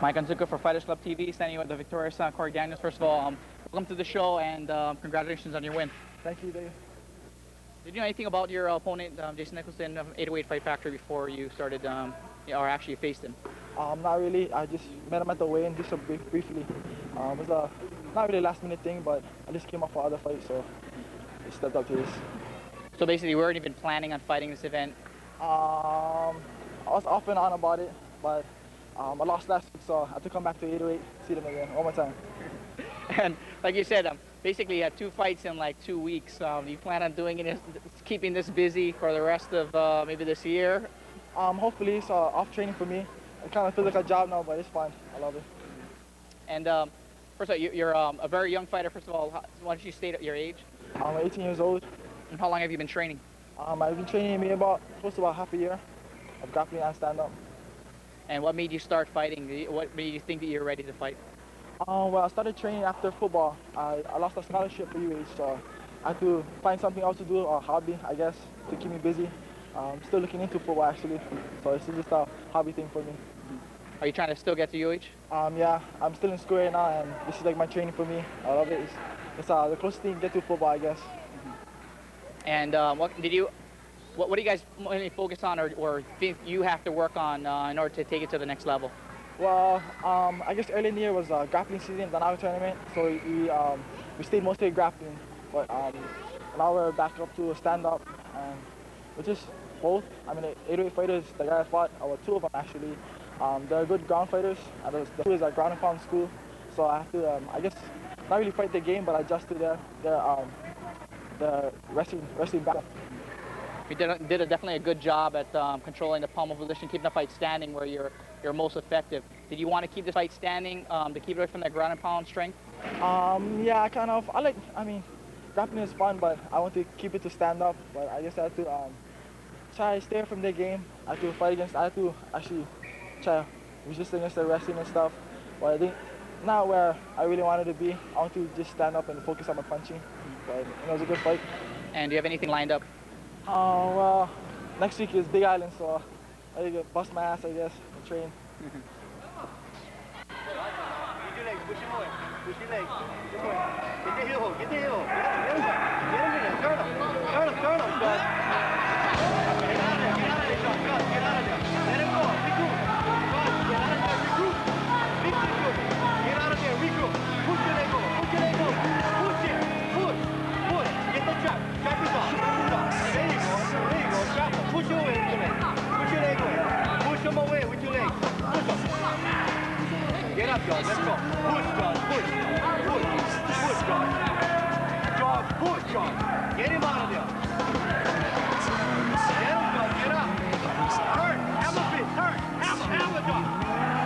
Mike Onzuka for Fighters Club TV, standing with the victorious Corey Daniels. First of all, welcome to the show and congratulations on your win. Thank you, Dave. Did you know anything about your opponent, Jason Nicholson, of 808 Fight Factory before you started, or actually faced him? Not really. I just met him at the weigh-in just briefly. It was a not really a last-minute thing, but I just came off for other fights, so I stepped up to this. So basically, you weren't even planning on fighting this event? I was off and on about it, but I lost last week, so I had to come back to 808, see them again, one more time. And like you said, basically you had 2 fights in like 2 weeks. Do you plan on doing it, keeping this busy for the rest of maybe this year? Hopefully it's off training for me. It kind of feels like a job now, but it's fun. I love it. And first of all, you're a very young fighter. First of all, why don't you state your age? I'm 18 years old. And how long have you been training? I've been training maybe close to about half a year of grappling and stand-up. And what made you start fighting? What made you think that you're ready to fight? Well, I started training after football. I lost a scholarship for UH, so I had to find something else to do, or a hobby, I guess, to keep me busy. I'm still looking into football, actually, so it's just a hobby thing for me. Are you trying to still get to UH? Yeah, I'm still in school right now, and this is like my training for me. I love it. It's the closest thing to get to football, I guess. And what do you guys mainly focus on, or think you have to work on in order to take it to the next level? Well, I guess early in the year was grappling season, the Naga tournament, so we stayed mostly grappling, but now we're back up to a stand-up, and we're just both. I mean, 808 fighters, the guy I fought, 2 of them actually, they're good ground fighters, and the 2 is a ground and pound school, so I have to, I guess, not really fight the game, but adjust to the wrestling back. You did definitely a good job at controlling the pommel position, keeping the fight standing where you're most effective. Did you want to keep the fight standing to keep it away from that ground and pound strength? Yeah, kind of. I mean, grappling is fun, but I want to keep it to stand up. But I guess I have to try to stay from the game. I have to actually try resist against the wrestling and stuff. But I think not where I really wanted to be. I want to just stand up and focus on my punching. But it was a good fight. And do you have anything lined up? Well, next week is Big Island, so I need to bust my ass, I guess, and train. Push your legs, push your legs, push your legs. Get the heel hold, get the heel hold. Get him in there, turn him, Sean. Get out of there, Sean, get out of there. Let him go, regroup. Sean, get out of there, regroup. Big regroup. Get out of there, regroup. Push your leg over, push your leg over. Push it, push. Get the trap, trap is off. There you go, trap him. Push your leg away, push your leg away. Push him away with your legs. Push him. Get up, John. Let's go. Push, John. Push. Push, John. John, push, John. Get him out of there. Get him, John. Get up. Turn. Hammer fist. Turn. Hammer, John.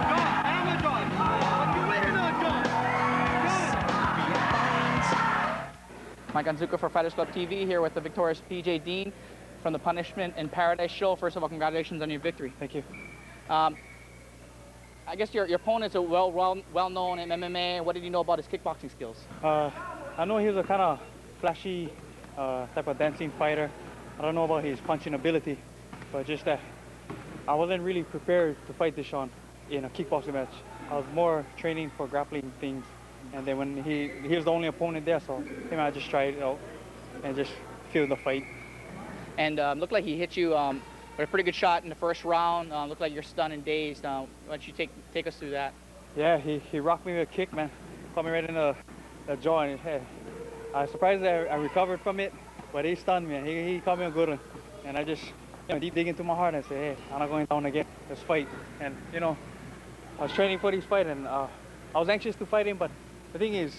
John, hammer, John. What you waiting on, John? Mike Onzuka for Fighters Club TV, here with the victorious PJ Dean from the Punishment in Paradise show. First of all, congratulations on your victory. Thank you. I guess your opponent's a well-known in MMA. What did you know about his kickboxing skills? I know he was a kind of flashy type of dancing fighter. I don't know about his punching ability, but just that I wasn't really prepared to fight Deshaun in a kickboxing match. I was more training for grappling things, and then when he was the only opponent there, so I just tried it out and just feel the fight. And looked like he hit you with a pretty good shot in the first round. Looked like you're stunned and dazed. Why don't you take us through that? Yeah, he rocked me with a kick, man. Caught me right in the jaw and his head. I was surprised that I recovered from it, but he stunned me. He caught me a good one. And I just deep dig into my heart and say, hey, I'm not going down again. Let's fight. And, I was training for this fight, and I was anxious to fight him, but the thing is,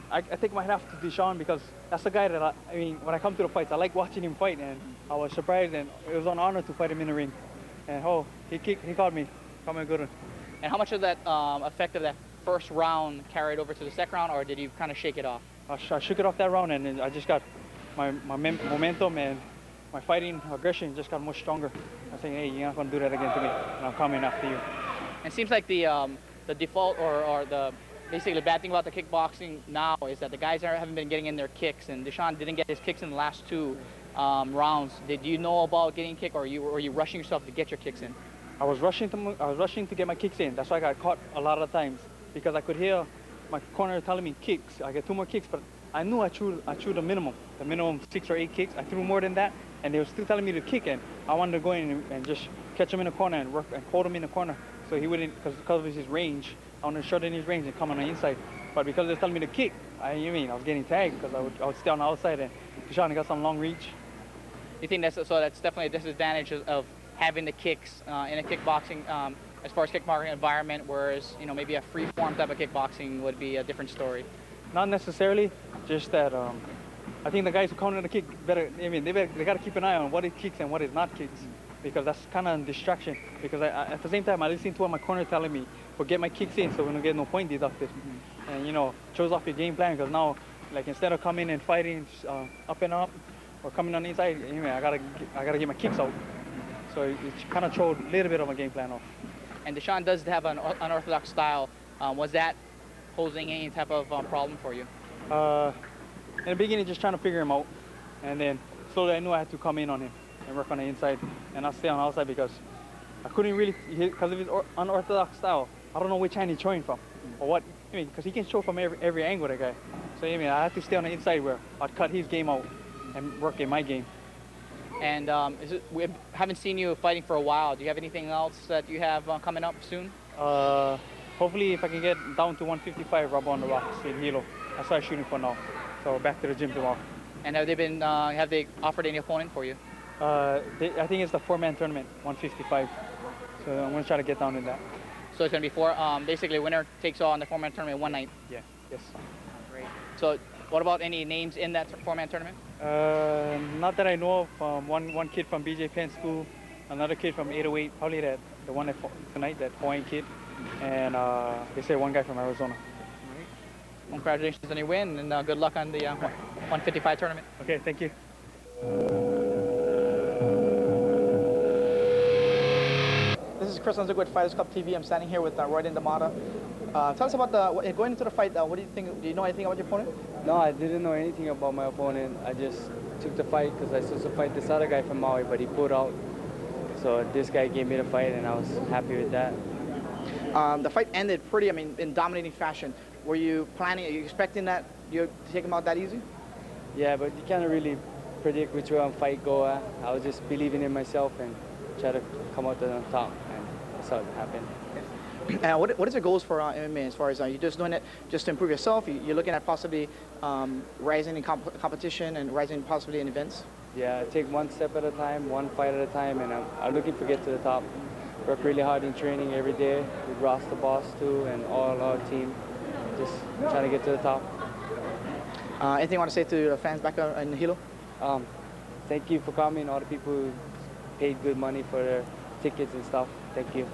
I think my hat off to Deshaun because that's the guy that when I come to the fights, I like watching him fight, and I was surprised, and it was an honor to fight him in the ring. And he caught me a good one. And how much of that effect of that first round carried over to the second round, or did you kind of shake it off? I shook it off that round, and I just got my momentum and my fighting aggression just got much stronger. I was saying, hey, you're not going to do that again to me, and I'm coming after you. And it seems like the default or basically the bad thing about the kickboxing now is that the guys haven't been getting in their kicks, and Deshaun didn't get his kicks in the last 2 rounds. Did you know about getting kicked, or were you rushing yourself to get your kicks in? I was rushing to get my kicks in. That's why I got caught a lot of times because I could hear my corner telling me kicks. I get 2 more kicks, but I knew I threw the minimum 6 or 8 kicks. I threw more than that, and they were still telling me to kick, and I wanted to go in and just catch him in the corner and work and hold him in the corner, so he wouldn't, because of his range. I wanted to shorten his range and come on the inside, but because they were telling me to kick, I was getting tagged because I would stay on the outside, and Deshaun got some long reach. You think that's definitely a disadvantage of having the kicks in a kickboxing, as far as kickboxing environment, whereas maybe a free form type of kickboxing would be a different story. Not necessarily, just that I think the guys who counter the kick better. They got to keep an eye on what is kicks and what is not kicks, because that's kind of a distraction. Because at the same time, I listen to what my corner telling me, but get my kicks in so we don't get no point deducted. And shows off your game plan, because now, like, instead of coming and fighting up and up or coming on the inside, I gotta get my kicks out. So it kind of throws a little bit of my game plan off. And Deshaun does have an unorthodox style. Was that posing any type of problem for you? In the beginning, just trying to figure him out, and then slowly I knew I had to come in on him and work on the inside, and not stay on the outside, because I couldn't really, because of his unorthodox style. I don't know which hand he's throwing from, or what. Because he can throw from every angle, that guy. So I had to stay on the inside where I'd cut his game out and work in my game. And we haven't seen you fighting for a while. Do you have anything else that you have coming up soon? Hopefully, if I can get down to 155, rub on the rocks in Hilo. That's what I'm shooting for now. So back to the gym tomorrow. And have they offered any opponent for you? I think it's the 4-man tournament, 155. So I'm gonna try to get down in that. So it's gonna be basically winner takes all in the 4-man tournament one night. Yeah. Yes. Great. So what about any names in that 4-man tournament? Not that I know of. One kid from BJ Penn School, another kid from 808, probably the one that fought tonight, that Hawaiian kid, and they say one guy from Arizona. Well, congratulations on your win, and good luck on the 155 tournament. Okay, thank you. This is Chris Onzuka with Fighters Club TV. I'm standing here with Royden and DeMotta. Tell us about going into the fight. What do you think? Do you know anything about your opponent? No, I didn't know anything about my opponent. I just took the fight because I was supposed to fight this other guy from Maui, but he pulled out. So this guy gave me the fight, and I was happy with that. The fight ended pretty, in dominating fashion. Were you planning? Are you expecting that you take him out that easy? Yeah, but you can't really predict which way a fight go. I was just believing in myself and try to come out to the top, and that's how it happened. What is your goals for MMA as far as you just doing it just to improve yourself? You're looking at possibly rising in competition and rising possibly in events? Yeah, I take one step at a time, one fight at a time, and I'm looking to get to the top. Work really hard in training every day with Ross the boss too and all our team. Just trying to get to the top. Anything you want to say to the fans back in Hilo? Thank you for coming, all the people who paid good money for their tickets and stuff. Thank you.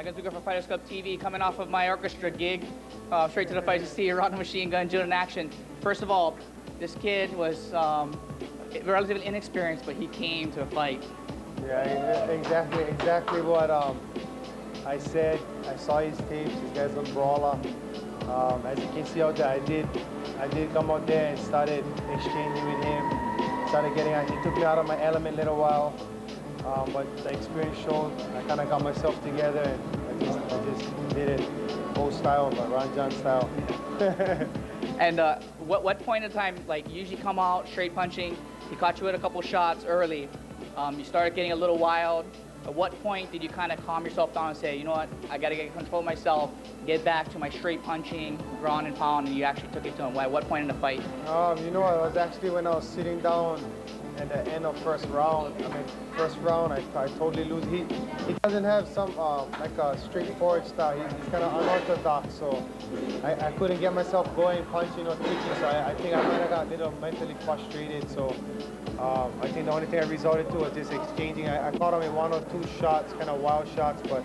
Onzuka from Fighters Club TV, coming off of my orchestra gig, straight to the fight to see Ronald Machine Gun Jhun in action. First of all, this kid was relatively inexperienced, but he came to a fight. Yeah, exactly what I said. I saw his tapes. This guy's a brawler. As you can see out there, I did come out there and started exchanging with him. Started getting out. He took me out of my element a little while, but the experience showed. I kind of got myself together, and I just did it old style, but Ron John style. And what point in time, like, you usually come out straight punching? He caught you with a couple shots early. You started getting a little wild. At what point did you kind of calm yourself down and say, you know what, I got to get control of myself, get back to my straight punching, ground and pound, and you actually took it to him? At what point in the fight? You know, it was actually when I was sitting down at the end of first round. I totally lose. He doesn't have some like a straightforward style. He's kind of unorthodox, so I couldn't get myself going, punching or kicking. So I think I might have got a little mentally frustrated. So I think the only thing I resorted to was just exchanging. I caught him in 1 or 2 shots, kind of wild shots, but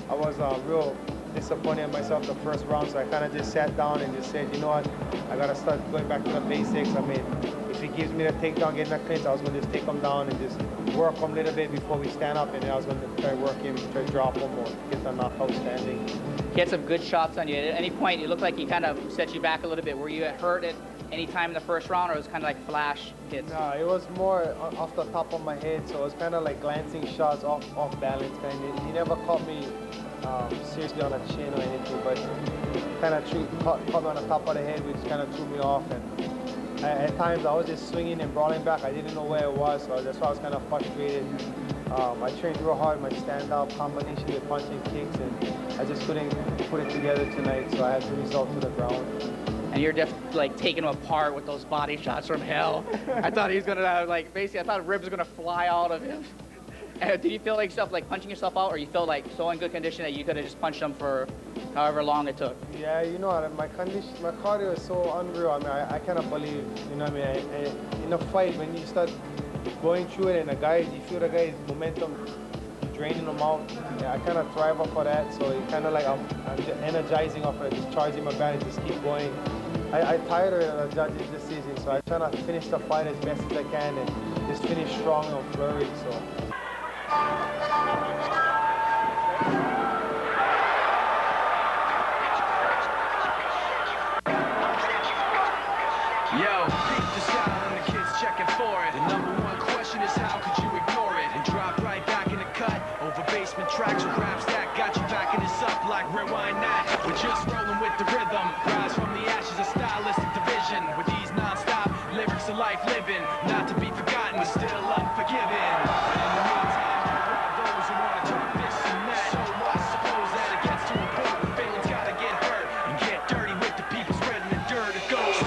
I was real disappointed in myself the first round. So I kind of just sat down and just said, you know what, I gotta start going back to the basics. I mean, if he gives me the takedown, getting that clinch, I was gonna just take him down and just work him a little bit before we stand up, and then I was gonna try to work him, try to drop him or get the knockout standing. He had some good shots on you. At any point, it looked like he kind of set you back a little bit. Were you hurt at any time in the first round, or it was kind of like flash hits? No, it was more off the top of my head, so it was kind of like glancing shots off balance. He never caught me seriously on the chin or anything, but kind of caught me on the top of the head, which kind of threw me off. And at times I was just swinging and brawling back. I didn't know where it was, so that's why I was kind of frustrated. I trained real hard, my stand-up combination with punching kicks, and I just couldn't put it together tonight, so I had to resort to the ground. And you're just like taking him apart with those body shots from hell. I thought he was gonna like, basically, I thought ribs were gonna fly out of him. Did you feel like yourself like punching yourself out, or you felt like so in good condition that you could have just punched him for however long it took? Yeah, you know what, my cardio is so unreal. I mean, I cannot believe, you know what I mean, in a fight, when you start going through it and you feel the guy's momentum draining him out, yeah, I kind of thrive off of that, so it kind of like I'm just energizing off of it, just charging my body, just keep going. I tired of the judges this season, so I try to finish the fight as best as I can and just finish strong and flurried, so. Yo, peep the style and the kids checking for it. The #1 question is how could you ignore it and drop right back in the cut over basement tracks or raps that got you backing this up like rewind that. We're just rolling with the rhythm, rise from the ashes of stylistic division with these non-stop lyrics of life living, not to be forgotten but still unforgiven. In the meantime, there are those who want to talk this and that. So I suppose that it gets too important. Feelings gotta get hurt and get dirty with the people spreading the dirt. It goes.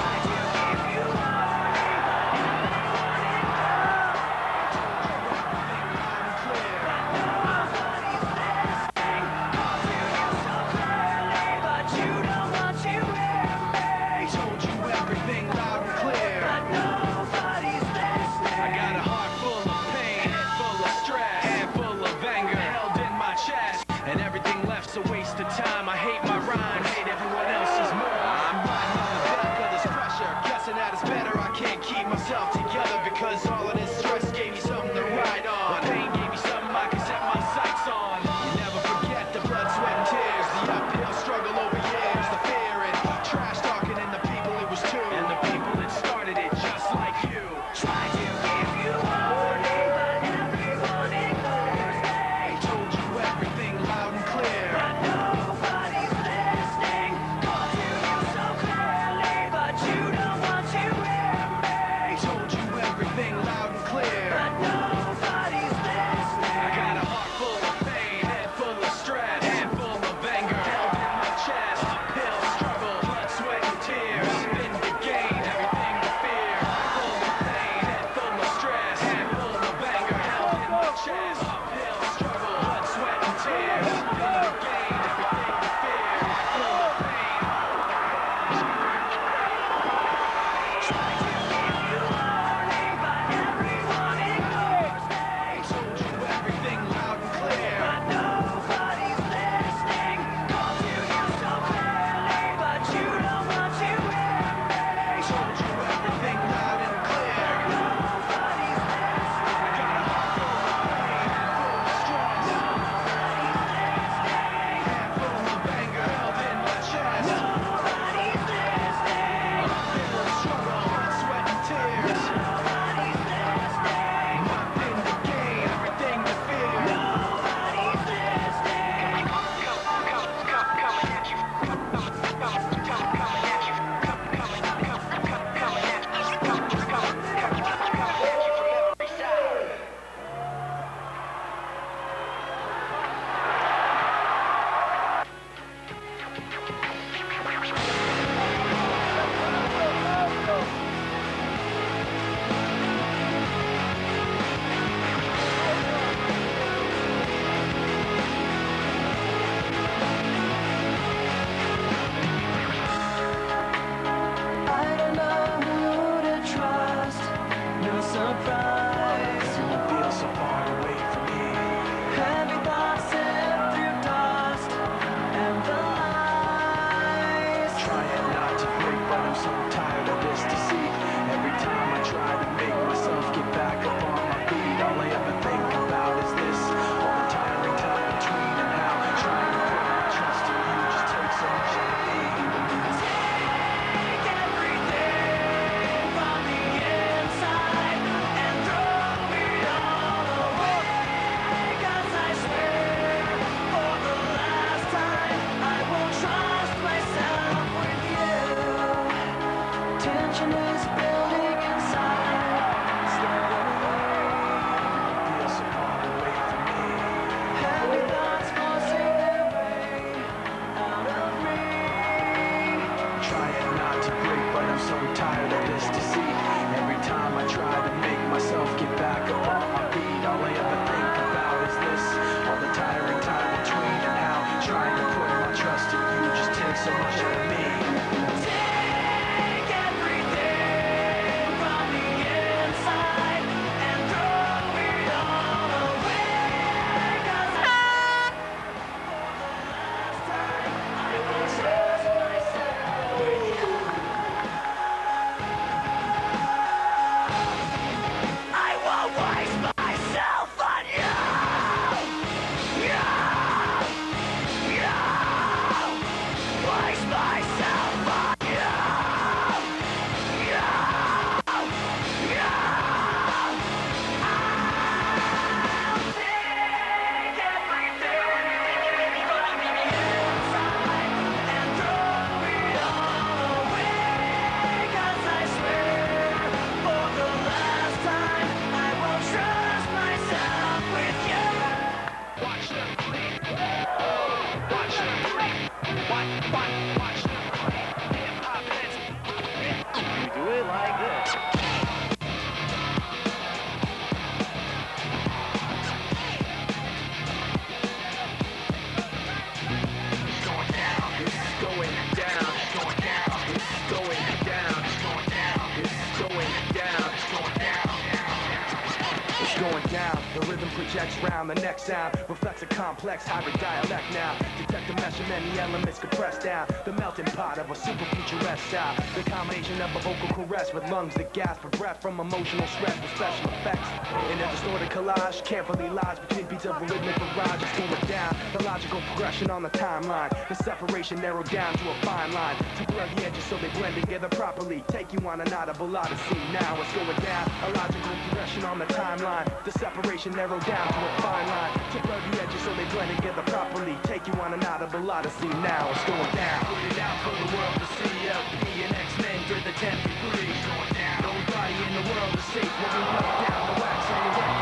next round. The next sound reflects a complex hybrid dialect now. Detect the mesh of many elements compressed down. The melting pot of a super futuresque style. The combination of a vocal caress with lungs that gasp for breath from emotional stress with special effects. In a distorted collage, carefully lies between beats of a rhythmic barrage. It's going down. The logical progression on the timeline. The separation narrowed down to a fine line. To blur the edges so they blend together properly. Take you on an audible odyssey. Now it's going down. A logical progression on the timeline. The separation narrowed down to a fine line. To blur the edges so they blend together properly. Take you on an audible odyssey. Now it's going down. Put it out for the world to see. LP and X-Men for the 10 degrees. Going down. Nobody in the world is safe when we knock down the wax on the record.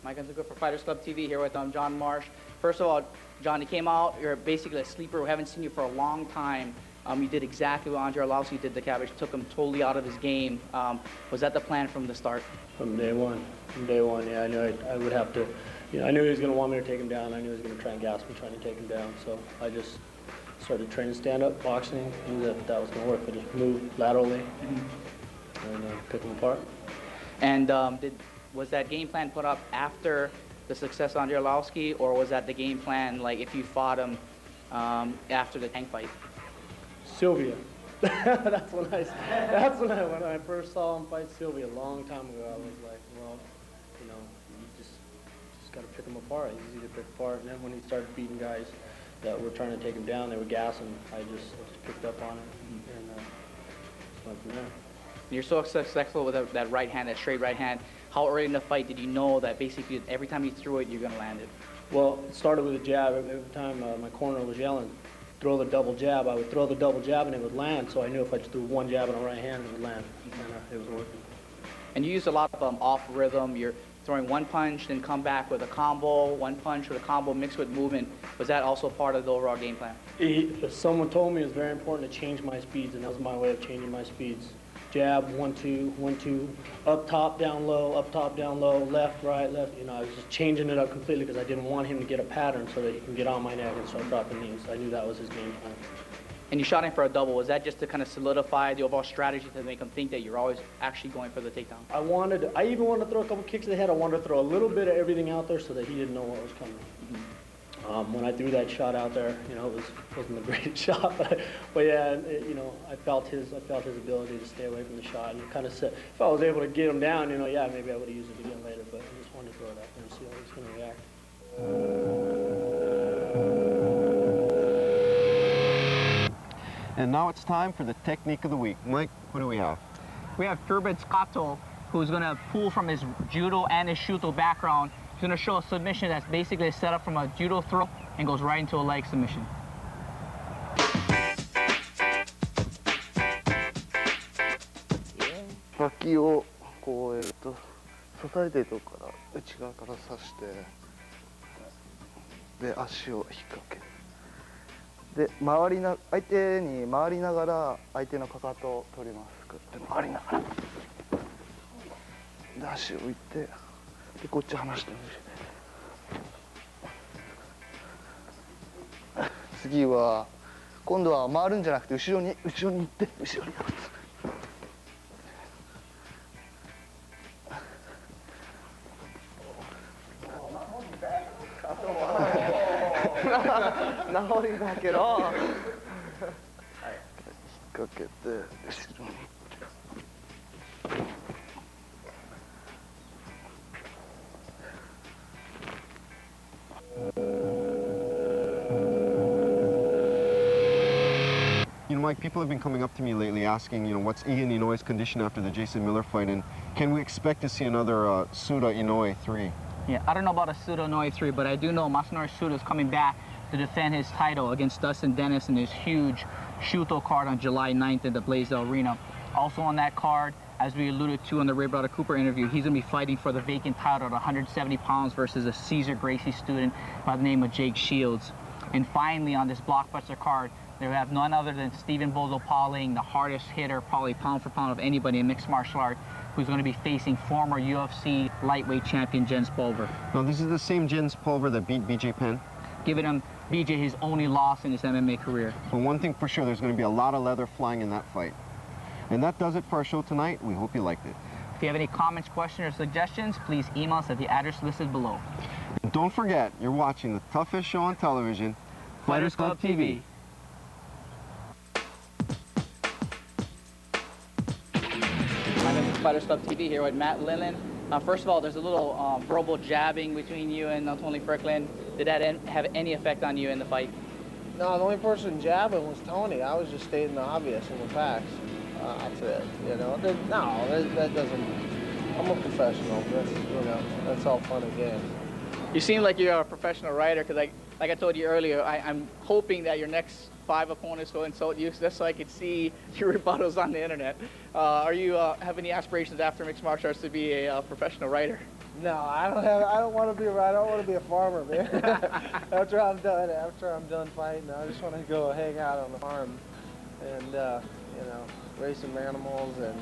Mike Onzuka for Fighters Club TV here with John Marsh. First of all, John, you came out, you're basically a sleeper. We haven't seen you for a long time. You did exactly what Andre Arlovski did to Cabbage, took him totally out of his game. Was that the plan from the start? From day one, yeah, I knew I would have to, I knew he was going to want me to take him down. I knew he was going to try and gas me trying to take him down. So I just started training stand-up boxing, knew that was going to work. I just moved laterally and pick him apart. And was that game plan put up after the success of Andre Arlovski, or was that the game plan, like if you fought him after the tank fight? Sylvia. That's when I first saw him fight Sylvia a long time ago. I was like, well, you just got to pick him apart. He's easy to pick apart. And then when he started beating guys that were trying to take him down, they were gassing. I just picked up on it and went from there. You're so successful with that right hand, that straight right hand. How early in the fight did you know that basically every time you threw it, you're going to land it? Well, it started with a jab. Every time my corner was yelling, throw the double jab, I would throw the double jab and it would land. So I knew if I just threw one jab on the right hand, it would land. And it was working. And you used a lot of off rhythm. You're throwing one punch, then come back with a combo, one punch with a combo mixed with movement. Was that also part of the overall game plan? Someone told me it was very important to change my speeds, and that was my way of changing my speeds. Jab, 1, 2, 1, 2, up top, down low, left, right, left. I was just changing it up completely because I didn't want him to get a pattern so that he can get on my neck and start dropping knees. I knew that was his game plan. And you shot him for a double. Was that just to kind of solidify the overall strategy to make him think that you're always actually going for the takedown? I even wanted to throw a couple kicks to the head. I wanted to throw a little bit of everything out there so that he didn't know what was coming. When I threw that shot out there, it wasn't the greatest shot, but yeah, I felt his ability to stay away from the shot, and kind of said, if I was able to get him down, yeah, maybe I would have used it again later, but I just wanted to throw it out there and see how he's going to react. And now it's time for the technique of the week. Mike, what do we have? We have Turbid's Kato, who's going to pull from his judo and his shuto background. He's going to show a submission that's basically set up from a judo throw and goes right into a leg submission. 脇をこう刺されてるとこから内側から刺して、で足を引っ掛け、で相手に回りながら相手のかかとを取ります。で回りながら、で足を置いて、でこっち離してみる。次は今度は回るんじゃなくて後ろに行って後ろに打つ。治りだけど、はい、引っ掛けて後ろに。Mike, people have been coming up to me lately asking, what's Ian Inoue's condition after the Jason Miller fight, and can we expect to see another Suda Inoue 3? Yeah, I don't know about a Suda Inoue 3, but I do know Masanori Suda is coming back to defend his title against Dustin Dennis in his huge Shuto card on July 9th at the Blaisdell Arena. Also on that card, as we alluded to in the Ray Brother Cooper interview, he's going to be fighting for the vacant title at 170 pounds versus a Cesar Gracie student by the name of Jake Shields. And finally, on this blockbuster card, they have none other than Stephen Bozo Pauling, the hardest hitter, probably pound for pound of anybody in mixed martial art, who's going to be facing former UFC lightweight champion Jens Pulver. Now, this is the same Jens Pulver that beat BJ Penn? Giving him BJ his only loss in his MMA career. Well, one thing for sure, there's going to be a lot of leather flying in that fight. And that does it for our show tonight. We hope you liked it. If you have any comments, questions, or suggestions, please email us at the address listed below. And don't forget, you're watching the toughest show on television, Fighters Club TV. My name is Fighters Club TV here with Matt Lindland. First of all, there's a little verbal jabbing between you and Tony Frickland. Did that have any effect on you in the fight? No, the only person jabbing was Tony. I was just stating the obvious and the facts. That's it. You know, that doesn't. I'm a professional. That's all fun and games. You seem like you're a professional writer because, like I told you earlier, I'm hoping that your next 5 opponents will insult you just so I could see your rebuttals on the internet. Are you have any aspirations after mixed martial arts to be a professional writer? No, I don't want to be a writer. I don't want to be a farmer, man. After I'm done fighting, I just want to go hang out on the farm and raise some animals and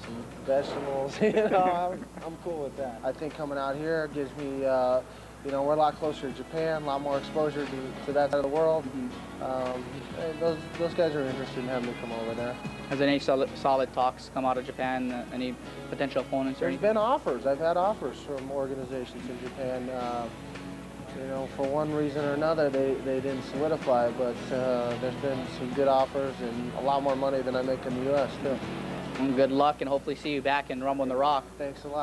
some vegetables. I'm cool with that. I think coming out here gives me, we're a lot closer to Japan, a lot more exposure to that side of the world. Those guys are interested in having me come over there. Has any solid talks come out of Japan? Any potential opponents or There's anything? been offers. I've had offers from organizations in Japan. For one reason or another, they didn't solidify, but there's been some good offers and a lot more money than I make in the U.S. too. Good luck, and hopefully see you back in Rumble in the Rock. Thanks a lot.